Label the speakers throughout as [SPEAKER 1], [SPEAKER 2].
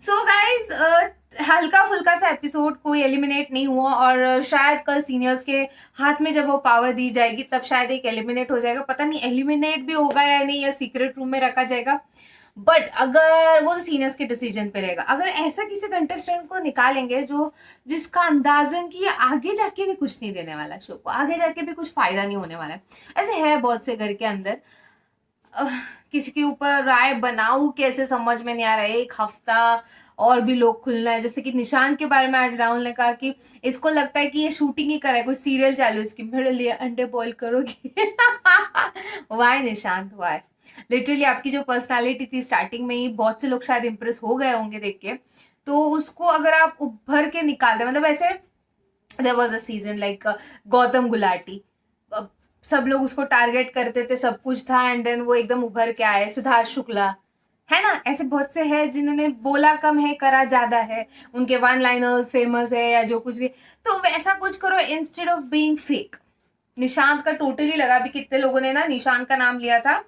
[SPEAKER 1] So guys हल्का फुल्का सा एपिसोड, कोई एलिमिनेट नहीं हुआ और शायद कल सीनियर्स के हाथ में जब वो पावर दी जाएगी तब शायद एक एलिमिनेट हो जाएगा। पता नहीं एलिमिनेट भी होगा या नहीं, या सीक्रेट रूम में रखा जाएगा। बट अगर वो सीनियर्स के डिसीजन पे रहेगा, अगर ऐसा किसी कंटेस्टेंट को निकालेंगे जो जिसका अंदाजन कि ये आगे जाके भी कुछ नहीं देने वाला, शो को आगे जाके भी कुछ फायदा नहीं होने वाला है, ऐसे है बहुत से घर के अंदर। किसी के ऊपर राय बनाऊं कैसे समझ में नहीं आ रहा है। एक हफ्ता और भी लोग खुलना है, जैसे कि निशान के बारे में आज राहुल ने कहा कि इसको लगता है कि ये शूटिंग ही कर रहा है, कोई सीरियल चालू है इसकी, मेरे लिए अंडे बॉईल करोगी। वाई निशांत वाई, लिटरली आपकी जो पर्सनालिटी थी स्टार्टिंग में ही बहुत से लोग शायद इंप्रेस हो गए होंगे देख के, तो उसको अगर आप उभर के निकाल दे, मतलब ऐसे there was a season like Gautam Gulati, सब लोग उसको टारगेट करते थे, सब कुछ था, एंड देन वो एकदम उभर के आए। सिद्धार्थ शुक्ला है ना, ऐसे बहुत से हैं जिन्होंने बोला कम है करा ज्यादा है, उनके वन लाइनर्स फेमस है या जो कुछ भी, तो वैसा कुछ करो instead of being fake. Nishant का टोटली लगा, भी कितने लोगों ने ना निशांत का नाम लिया था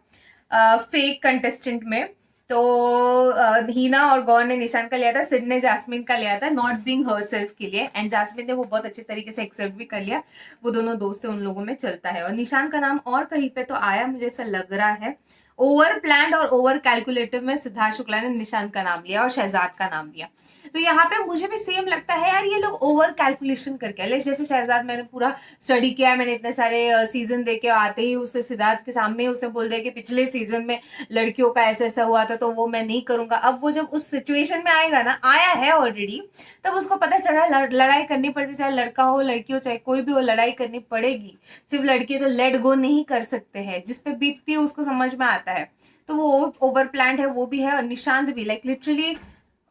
[SPEAKER 1] फेक कंटेस्टेंट में, तो हीना और गौर ने निशान का लिया था, सिड ने जास्मिन का लिया था नॉट बीइंग हरसेल्फ के लिए, एंड जास्मिन ने वो बहुत अच्छे तरीके से एक्सेप्ट भी कर लिया। वो दोनों दोस्त है, उन लोगों में चलता है। और निशान का नाम और कहीं पे तो आया, मुझे ऐसा लग रहा है ओवर प्लान और ओवर कैलकुलेटिव में सिद्धार्थ शुक्ला ने निशान का नाम लिया और शहजाद का नाम लिया। तो यहाँ पे मुझे भी सेम लगता है यार, ये लोग ओवर कैलकुलेशन करके आए। जैसे शहजाद, मैंने पूरा स्टडी किया है, मैंने इतने सारे सीजन देखे, आते ही उसे सिद्धार्थ के सामने उसने बोल दिया कि पिछले सीजन में लड़कियों का ऐसा ऐसा हुआ था तो वो मैं नहीं करूंगा। अब वो जब उस सिचुएशन में आएगा ना, आया है ऑलरेडी, तब उसको पता चल रहा है लड़ाई करनी पड़ती, चाहे लड़का हो लड़की हो चाहे कोई भी हो, लड़ाई करनी पड़ेगी। सिर्फ लड़की तो लेट गो नहीं कर सकते हैं, जिसपे बीतती है उसको समझ में आता है। तो वो ओवर प्लान है, वो भी है। और निशांत भी लाइक लिटरली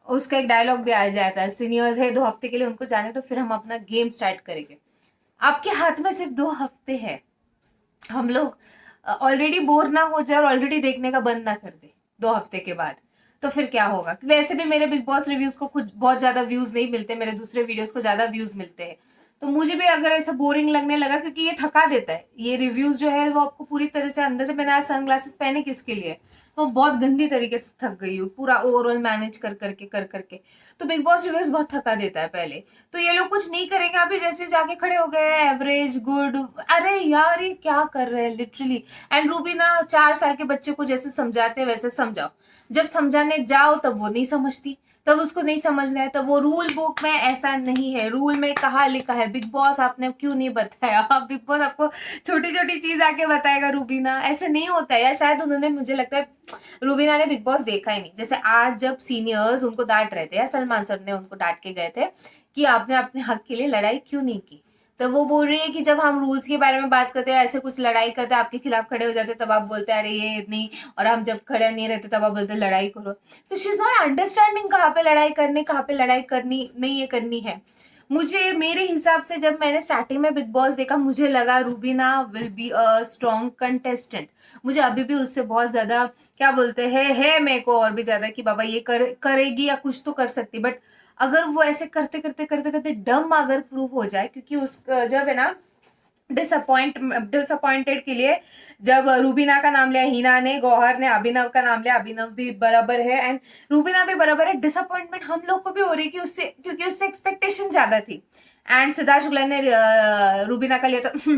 [SPEAKER 1] उसका एक डायलॉग भी आ जाता है, सीनियर्स है 2 हफ्ते के लिए, उनको जाने तो फिर हम अपना गेम स्टार्ट करेंगे। आपके हाथ में सिर्फ 2 हफ्ते है, हम लोग ऑलरेडी बोर ना हो जाए और ऑलरेडी देखने का बंद ना कर दे 2 हफ्ते के बाद, तो फिर क्या होगा। वैसे भी मेरे बिग बॉस रिव्यूज को कुछ बहुत ज्यादा व्यूज नहीं मिलते, मेरे दूसरे वीडियोस को ज्यादा व्यूज मिलते हैं। तो मुझे भी अगर ऐसा बोरिंग लगने लगा, क्योंकि ये थका देता है, ये रिव्यूज जो है वो आपको पूरी तरह से अंदर से, मैंने आज सनग्लासेस पहने किसके लिए, तो बहुत गंदी तरीके से थक गई हूँ पूरा ओवरऑल मैनेज कर करके। तो बिग बॉस रिव्यूज बहुत थका देता है पहले। तो ये लोग कुछ नहीं करेंगे, अभी जैसे जाके खड़े हो गए एवरेज गुड। अरे यार ये क्या कर रहे हैं लिटरली। एंड रूबी ना 4 साल के बच्चे को जैसे समझाते हैं वैसे समझाओ, जब समझाने जाओ तब वो नहीं समझती, तब उसको नहीं समझना है, तब वो रूल बुक में ऐसा नहीं है, रूल में कहा लिखा है। बिग बॉस आपने क्यों नहीं बताया, बिग बॉस आपको छोटी छोटी चीज आके बताएगा रूबीना, ऐसे नहीं होता है। या शायद उन्होंने, मुझे लगता है रूबीना ने बिग बॉस देखा ही नहीं। जैसे आज जब सीनियर्स उनको डांट रहे थे, या सलमान सर ने उनको डांट के गए थे कि आपने अपने हक के लिए लड़ाई क्यों नहीं की, तो वो बोल रही है कि जब हम रूल्स के बारे में बात करते हैं, ऐसे कुछ लड़ाई करते हैं, आपके खिलाफ खड़े हो जाते, तब आप बोलते हैं अरे ये नहीं, और हम जब खड़े नहीं रहते तब आप बोलते लड़ाई करो। तो शी इज नॉट अंडरस्टैंडिंग कहाँ पे लड़ाई करनी, कहाँ पे लड़ाई करनी नहीं है करनी है। मुझे मेरे हिसाब से जब मैंने स्टार्टिंग में बिग बॉस देखा, मुझे लगा Rubina will be a strong contestant. मुझे अभी भी उससे बहुत ज्यादा क्या बोलते हैं है मेरे को और भी ज्यादा कि बाबा ये करेगी या कुछ तो कर सकती। बट अगर वो ऐसे करते करते करते करते डम अगर प्रूव हो जाए, क्योंकि उस जब है ना डिसअपॉइंटेड के लिए जब रूबीना का नाम लिया हीना ने, गौहर ने अभिनव का नाम लिया, अभिनव भी बराबर है एंड रूबीना भी बराबर है, डिसअपॉइंटमेंट हम लोग को भी हो रही है कि उससे, क्योंकि उससे एक्सपेक्टेशन ज्यादा थी। एंड सिद्धार्थ शुक्ला ने रूबीना का लिया तो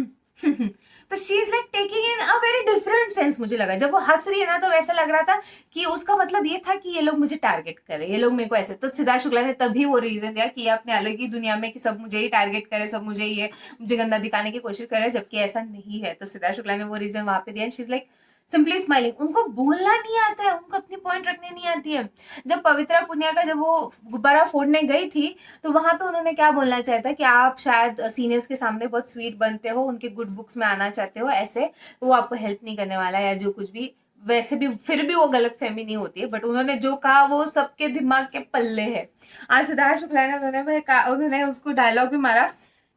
[SPEAKER 1] तो she is like taking in a very different sense. मुझे लगा जब वो हंस रही है ना, तो वैसा लग रहा था कि उसका मतलब ये था कि ये लोग मुझे टारगेट करे, ये लोग मेरे को ऐसे। तो सिद्धार्थ शुक्ला ने तभी वो रीजन दिया कि ये अपने अलग ही दुनिया में कि सब मुझे ही टारगेट करे, सब मुझे ही मुझे गंदा दिखाने की कोशिश कर रहे हैं, जबकि ऐसा नहीं है। तो सिद्धार्थ शुक्ला ने वो रीजन वहां पे दिया। She is like simply smiling. उनको बोलना नहीं आता है, उनको अपनी पॉइंट रखने नहीं आती है। जब पवित्रा पुनिया का जब वो गुब्बारा फोड़ने गई थी, तो वहां पे उन्होंने क्या बोलना चाहा था कि आप शायद सीनियर्स के सामने बहुत स्वीट बनते हो, उनके गुड बुक्स में आना चाहते हो, ऐसे वो आपको हेल्प नहीं करने वाला या जो कुछ भी। वैसे भी फिर भी वो गलत फहमी नहीं होती है, बट उन्होंने जो कहा वो सबके दिमाग के पल्ले है। आज सिद्धार्थ शुक्ला ने उन्होंने उसको डायलॉग भी मारा,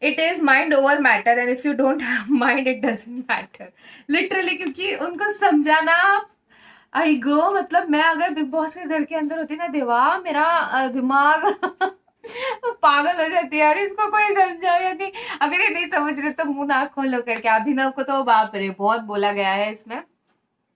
[SPEAKER 1] it is mind over matter and if you don't have mind it doesn't matter. Literally, क्योंकि उनको समझाना, आई गो, मतलब मैं अगर बिग बॉस के घर के अंदर होती ना देवा, मेरा दिमाग पागल हो जाती है यार। इसको कोई समझाओ या नहीं, अगर ये नहीं समझ रहे तो मुंह ना खोलो करके। अभिनव को तो बाप रे बहुत बोला गया है इसमें,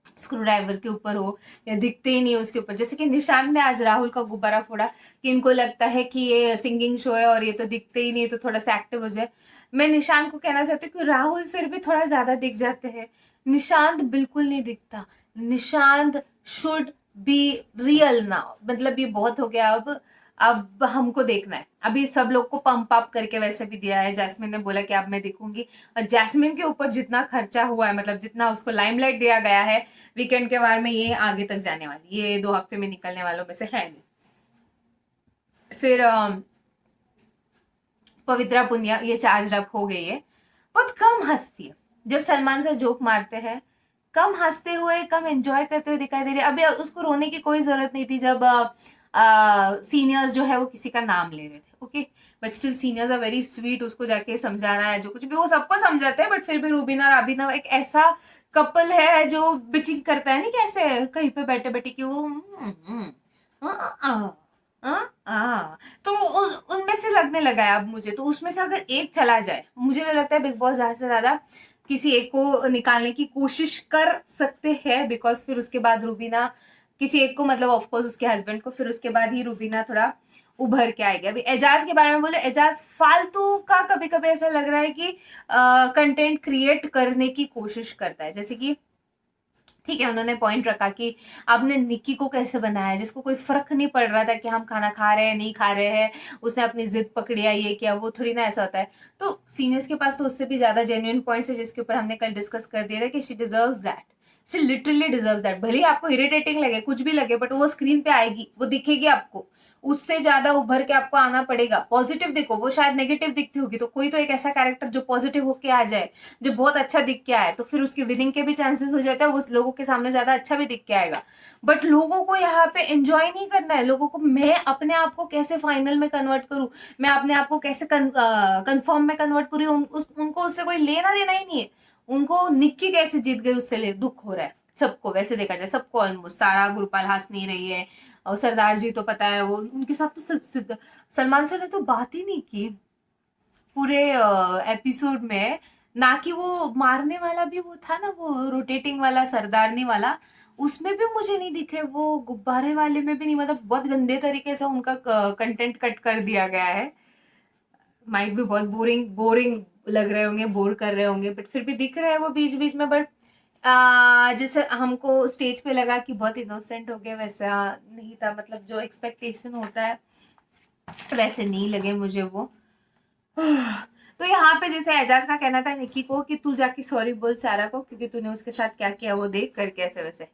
[SPEAKER 1] स्क्रू ड्राइवर के ऊपर हो या दिखते ही नहीं उसके ऊपर। जैसे कि निशांत ने आज राहुल का गुब्बारा फोड़ा कि इनको लगता है कि ये सिंगिंग शो है और ये तो दिखते ही नहीं, तो थोड़ा सा एक्टिव हो जाए। मैं निशांत को कहना चाहती हूँ कि राहुल फिर भी थोड़ा ज्यादा दिख जाते हैं, निशांत बिल्कुल नहीं दिखता। Nishant should be real now, मतलब ये बहुत हो गया अब हमको देखना है। अभी सब लोग को पंप अप करके वैसे भी दिया है, जैस्मिन ने बोला कि अब मैं दिखूंगी, और जैस्मिन के ऊपर जितना खर्चा हुआ है, मतलब जितना उसको लाइमलाइट दिया गया है वीकेंड के बारे में, ये आगे तक जाने वाली, ये 2 हफ्ते में निकलने वालों में से है नहीं। फिर पवित्रा पुनिया ये चार्ज अप हो गई है, बहुत कम हंसती है। जब सलमान से जोक मारते हैं कम हंसते हुए, कम एंजॉय करते हुए दिखाई दे रहे। अभी उसको रोने की कोई जरूरत नहीं थी जब सीनियर्स जो है वो किसी का नाम ले रहे थे, okay, but still seniors are very sweet, उसको जाके समझाना है जो कुछ भी वो सबको समझाते हैं, बट फिर भी रूबीना और अभिनव एक ऐसा कपल है जो बिचिंग करता है, नहीं कैसे कहीं पे बैठे बैठे कि वो तो उनमें से लगने लगा है अब मुझे, तो उसमें से अगर एक चला जाए, मुझे तो लगता है बिग बॉस ज्यादा से ज्यादा किसी एक को निकालने की कोशिश कर सकते हैं, बिकॉज फिर उसके बाद रूबीना किसी एक को, मतलब ऑफकोर्स उसके हस्बैंड को, फिर उसके बाद ही रूबीना थोड़ा उभर के आएगी। अभी एजाज के बारे में बोले, एजाज फालतू का कभी कभी ऐसा लग रहा है कि कंटेंट क्रिएट करने की कोशिश करता है। जैसे कि ठीक है, उन्होंने पॉइंट रखा कि आपने निक्की को कैसे बनाया जिसको कोई फर्क नहीं पड़ रहा था कि हम खाना खा रहे हैं नहीं खा रहे हैं, उसने अपनी जिद पकड़ी है, ये किया वो, थोड़ी ना ऐसा होता है। तो सीनियर्स के पास तो उससे भी ज्यादा जेन्युइन पॉइंट्स है जिसके ऊपर हमने कल डिस्कस कर दिया था कि she deserves that, she literally deserves that. भले ही आपको इरिटेटिंग लगे, कुछ भी लगे, बट वो स्क्रीन पे आएगी, वो दिखेगी आपको, उससे ज्यादा उभर के आपको आना पड़ेगा। पॉजिटिव दिखो, वो शायद नेगेटिव दिखती होगी, तो कोई तो एक ऐसा कैरेक्टर जो पॉजिटिव होके आ जाए, जो बहुत अच्छा दिख के आए, तो फिर उसकी विनिंग के भी चांसेस हो जाते हैं, वो लोगों के सामने ज्यादा अच्छा भी दिख के आएगा। बट लोगों को यहाँ पे एंजॉय नहीं करना है, लोगों को मैं अपने आप को कैसे फाइनल में कन्वर्ट करूं, मैं अपने आप को कैसे कंफर्म में कन्वर्ट करूं, उनको उससे कोई लेना देना ही नहीं है। उनको निक्की कैसे जीत गई उससे दुख हो रहा है सबको, वैसे देखा जाए सबको, ऑलमोस्ट सारा ग्रुपाल हंस नहीं रही है, और सरदार जी तो पता है वो उनके साथ तो सलमान सर ने तो बात ही नहीं की पूरे एपिसोड में। ना कि वो मारने वाला भी वो था ना, वो रोटेटिंग वाला सरदारनी वाला, उसमें भी मुझे नहीं दिखे, वो गुब्बारे वाले में भी नहीं, मतलब बहुत गंदे तरीके से उनका कंटेंट कट कर दिया गया है। माइट भी बहुत बोरिंग बोरिंग लग रहे होंगे, बोर कर रहे होंगे, बट फिर भी दिख रहे हैं वो बीच बीच में। बट जैसे हमको स्टेज पे लगा कि बहुत इनोसेंट हो गया, वैसा नहीं था, मतलब जो एक्सपेक्टेशन होता है वैसे नहीं लगे मुझे वो। तो यहाँ पे जैसे एजाज का कहना था निक्की को कि तू जाके सॉरी बोल सारा को, क्योंकि तूने उसके साथ क्या किया वो देख करके ऐसे वैसे,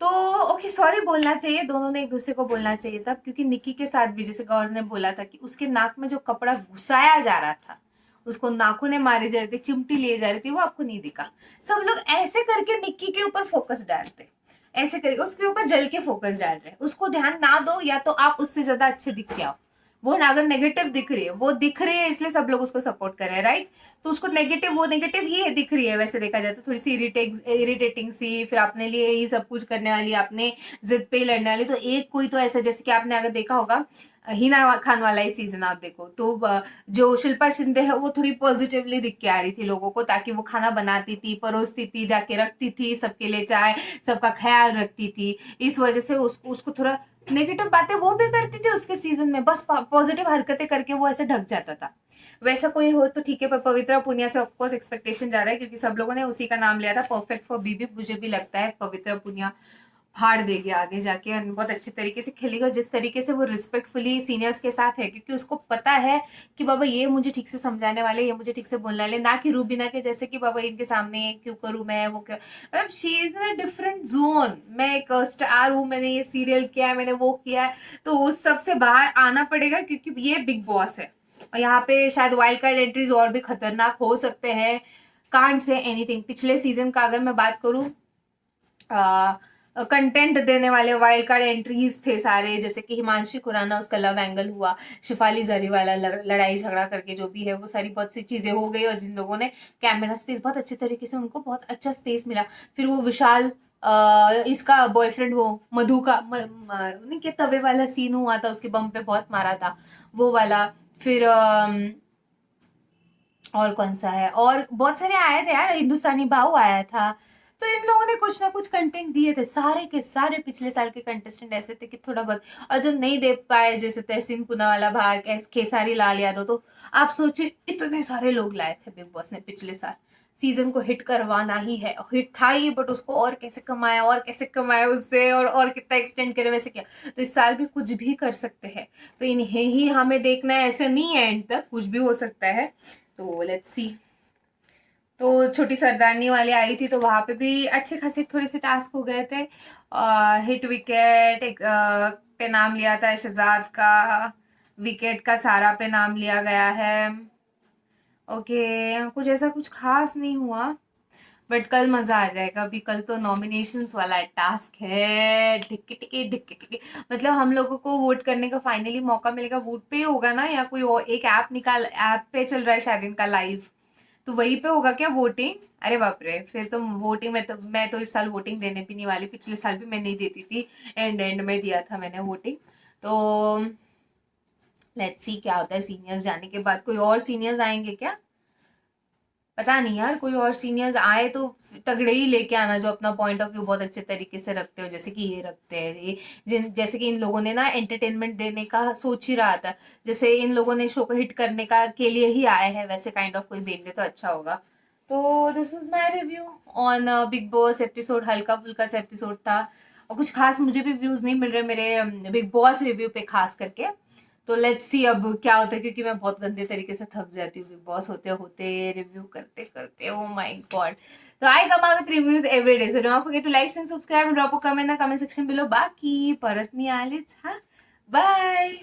[SPEAKER 1] तो ओके सॉरी बोलना चाहिए, दोनों ने एक दूसरे को बोलना चाहिए था, क्योंकि निक्की के साथ भी जैसे गौर ने बोला था कि उसके नाक में जो कपड़ा घुसाया जा रहा था, उसको नाखूने मारे जा रहे थे, चिमटी लिए जा रही थी, वो आपको नहीं दिखा। सब लोग ऐसे करके निक्की के ऊपर फोकस डालते, ऐसे करके उसके ऊपर जल के फोकस डाल रहे हैं, उसको ध्यान ना दो, या तो आप उससे ज्यादा अच्छे दिख के आओ। वो अगर नेगेटिव दिख रही है, वो दिख रही है इसलिए सब लोग उसको सपोर्ट कर रहे हैं, राइट? तो उसको नेगेटिव, वो नेगेटिव ही दिख रही है वैसे देखा जाए तो, थोड़ी सी इरिटेटिंग सी, फिर अपने लिए ही सब कुछ करने वाली, अपने जिद पे ही लड़ने वाली। तो एक कोई तो ऐसा, जैसे कि आपने अगर देखा होगा हिना खान वाला ही सीजन आप देखो तो जो शिल्पा शिंदे है वो थोड़ी पॉजिटिवली दिख के आ रही थी लोगों को, ताकि वो खाना बनाती थी, परोसती थी, जाके रखती थी सबके लिए चाय, सबका ख्याल रखती थी, इस वजह से उसको थोड़ा नेगेटिव बातें वो भी करती थी उसके सीजन में, बस पॉजिटिव हरकतें करके वो ऐसे ढक जाता था। वैसा कोई हो तो ठीक है, पर पवित्रा पुनिया से ऑफकोर्स एक्सपेक्टेशन ज्यादा है, क्योंकि सब लोगों ने उसी का नाम लिया था परफेक्ट फॉर बीबी। मुझे भी लगता है पवित्रा पुनिया फाड़ देगी आगे जाके, और बहुत अच्छे तरीके से खेलेगा, जिस तरीके से वो रिस्पेक्टफुली सीनियर्स के साथ है, क्योंकि उसको पता है कि बाबा ये मुझे ठीक से समझाने वाले, ये मुझे ठीक से बोलने वाले, ना कि रूबीना के जैसे कि बाबा इनके सामने क्यों करूं मैं, वो क्या, मतलब she is in a different zone. मैं एक स्टार हूँ, मैंने ये सीरियल किया है, मैंने वो किया है, तो उस सब से बाहर आना पड़ेगा, क्योंकि ये बिग बॉस है, और यहाँ पे शायद वाइल्ड कार्ड एंट्रीज और भी खतरनाक हो सकते हैं। Can't say anything. पिछले सीजन का अगर मैं बात करूं, कंटेंट देने वाले वाइल्ड कार्ड एंट्रीज थे सारे, जैसे कि हिमांशी खुराना, उसका लव एंगल हुआ, शिफाली जरीवाला लड़ाई झगड़ा करके जो भी है, वो सारी बहुत सी चीजें हो गई, और जिन लोगों ने कैमरा स्पेस बहुत अच्छे तरीके से, उनको बहुत अच्छा स्पेस मिला। फिर वो विशाल इसका बॉयफ्रेंड, वो मधु का नहीं क्या तवे वाला सीन हुआ था, उसके बम पे बहुत मारा था वो वाला। फिर और कौन सा है, और बहुत सारे आए थे यार, हिंदुस्तानी भाव आया था, तो इन लोगों ने कुछ ना कुछ कंटेंट दिए थे, सारे के सारे पिछले साल के कंटेस्टेंट ऐसे थे कि थोड़ा बहुत, और जब नहीं दे पाए जैसे तहसीन पूनावाला भाग, खेसारी लाल यादव, तो आप सोचिए इतने सारे लोग लाए थे बिग बॉस ने पिछले साल, सीजन को हिट करवाना ही है, हिट था ही, बट उसको और कैसे कमाया, और कैसे कमाया उससे, और कितना एक्सटेंड करे वैसे क्या। तो इस साल भी कुछ भी कर सकते हैं, तो इन्हें ही हमें देखना है, ऐसे नहीं है, एंड तक कुछ भी हो सकता है, तो लेट्स सी। तो छोटी सरदारनी वाली आई थी, तो वहां पे भी अच्छे खासे थोड़े से टास्क हो गए थे। हिट विकेट एक पे नाम लिया था शहजाद का, विकेट का सारा पे नाम लिया गया है। ओके, कुछ ऐसा कुछ खास नहीं हुआ, बट कल मजा आ जाएगा। अभी कल तो नॉमिनेशंस वाला टास्क है, ढिक्के टिके ढिक्के टिके, मतलब हम लोगों को वोट करने का फाइनली मौका मिलेगा, वोट पे ही होगा ना, या कोई और एक ऐप पे चल रहा है शायद इनका लाइव, तो वहीं पे होगा क्या वोटिंग? अरे बाप रे, फिर तो वोटिंग में तो मैं तो इस साल वोटिंग देने भी नहीं वाली, पिछले साल भी मैं नहीं देती थी, एंड में दिया था मैंने वोटिंग। तो लेट्स सी क्या होता है सीनियर्स जाने के बाद। कोई और सीनियर्स आएंगे क्या? पता नहीं यार, कोई और सीनियर्स आए तो तगड़े ही लेके आना, जो अपना पॉइंट ऑफ व्यू बहुत अच्छे तरीके से रखते हो, जैसे कि ये रखते हैं ये, जैसे कि इन लोगों ने ना एंटरटेनमेंट देने का सोच ही रहा था, जैसे इन लोगों ने शो को हिट करने का के लिए ही आए हैं, वैसे काइंड ऑफ कोई भेज दे तो अच्छा होगा। तो this was my review on big boss episode, हल्का फुल्का सा एपिसोड था, और कुछ खास मुझे भी व्यूज नहीं मिल रहे मेरे बिग बॉस रिव्यू पे खास करके। तो लेट्स सी अब क्या होता है, क्योंकि मैं बहुत गंदे तरीके से थक जाती हूँ बिग बॉस होते होते, रिव्यू करते करते, ओ माय गॉड। तो I come out with reviews every day, so don't forget to like and subscribe and drop a comment in the comment section below. बाकी परत मी आलेच, हाँ, बाय।